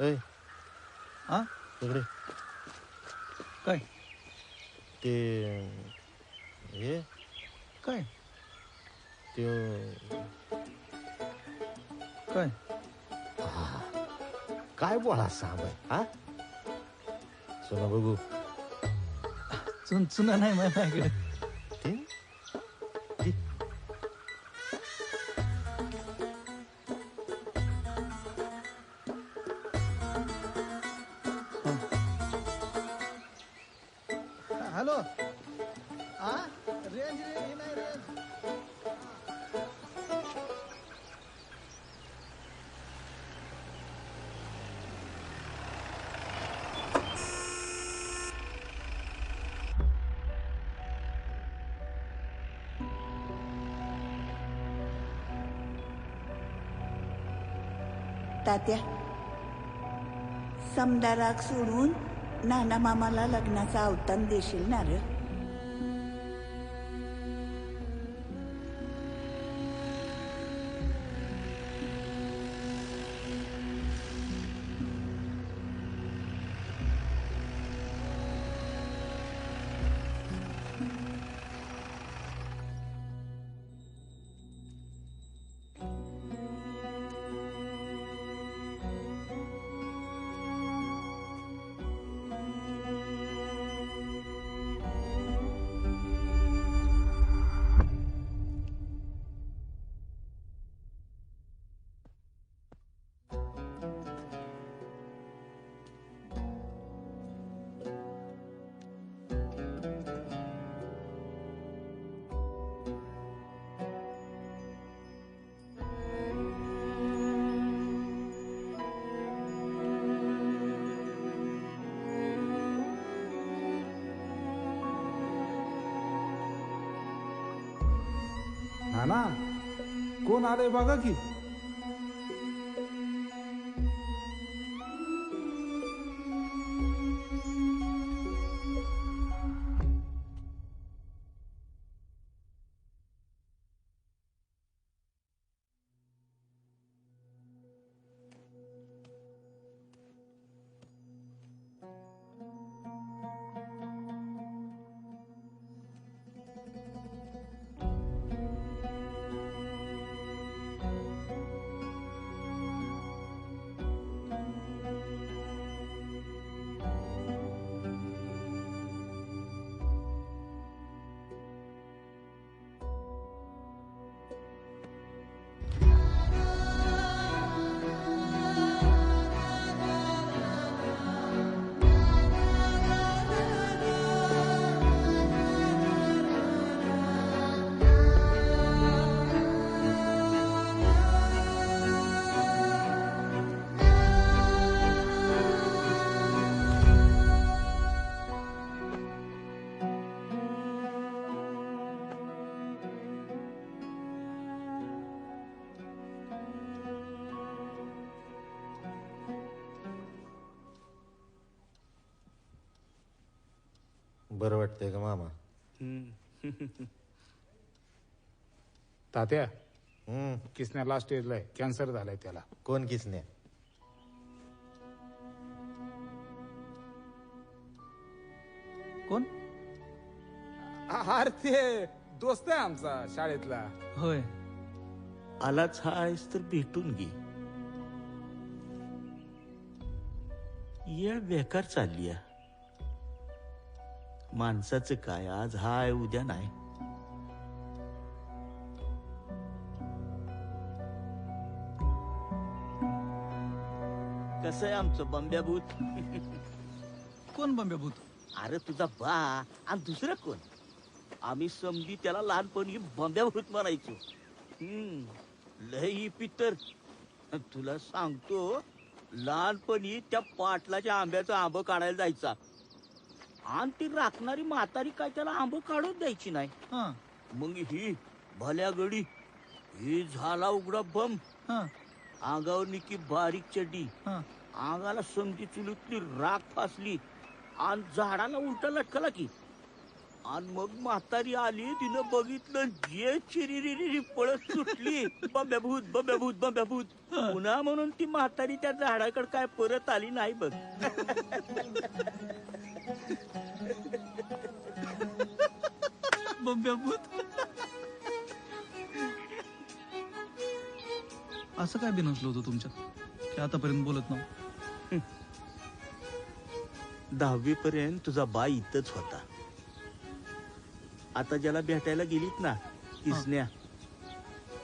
ऐ हा इकडे काय ते हे काय ते काय काय बोला सांग हा सोना बघू चुना नाही माझ्याकडे. ते दे. हॅलो हा रेंज रेंज नाही रेंज. तात्या समदा राग सोडून नाना मामाला लग्नाचा अवतान देशील ना रे. नाना कोण आलंय बघा की. बरं वाटतंय का मामा? तात्या किसन्या स्टेजला आहे, कॅन्सर झालाय त्याला. कोण किसने? कोण? अरे ते दोस्त आहे आमचा शाळेतला. होय आलाच हायस तर भेटून घे. या बेकार चालली आहे. माणसाचं काय, आज हाय उद्या नाही. कसं आहे आमचं बंब्याभूत? कोण बंब्याभूत? अरे तुझा बा आणि दुसरं कोण. आम्ही समजी त्याला लहानपणी बंब्याभूत म्हणायचो. लई पितर. तुला सांगतो, लहानपणी त्या पाटलाच्या आंब्याचं आंब काढायला जायचा आणि ती राखणारी म्हातारी काय त्याला आंब काढून द्यायची नाही. मग ही भल्या गडी ही झाला उघडा बम. अंगावर निकी बारीक चड्डी, अंगाला समजी चुलीतली राख फासली आणि झाडाला उलटा लटकला की आणि मग म्हातारी आली, तिनं बघितलं, जे चिरिरिरी पळत सुटली, बंब्या भूत बंब्या भूत बंब्या भूत. पुन्हा म्हणून ती म्हातारी त्या झाडाकडे काय परत आली नाही बघ. बंब्या भूत. असं काय बिनसलं होतं तुमच्यात की आतापर्यंत बोलत नव्हतं? 10वी पर्यंत तुझा बा इथंच होता. आता ज्याला भेटायला गेलीत ना, किसन्या,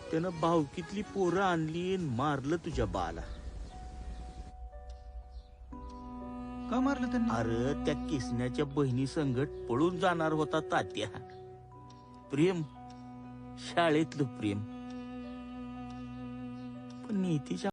त्यानं भावकीतली पोरं आणली आणि मारलं तुझ्या बाला. का मारलं त्यांनी? अरे त्या किसन्याच्या बहिणी संगट पळून जाणार होता तात्या. प्रेम, शाळेतलं प्रेम. पण नीतीच्या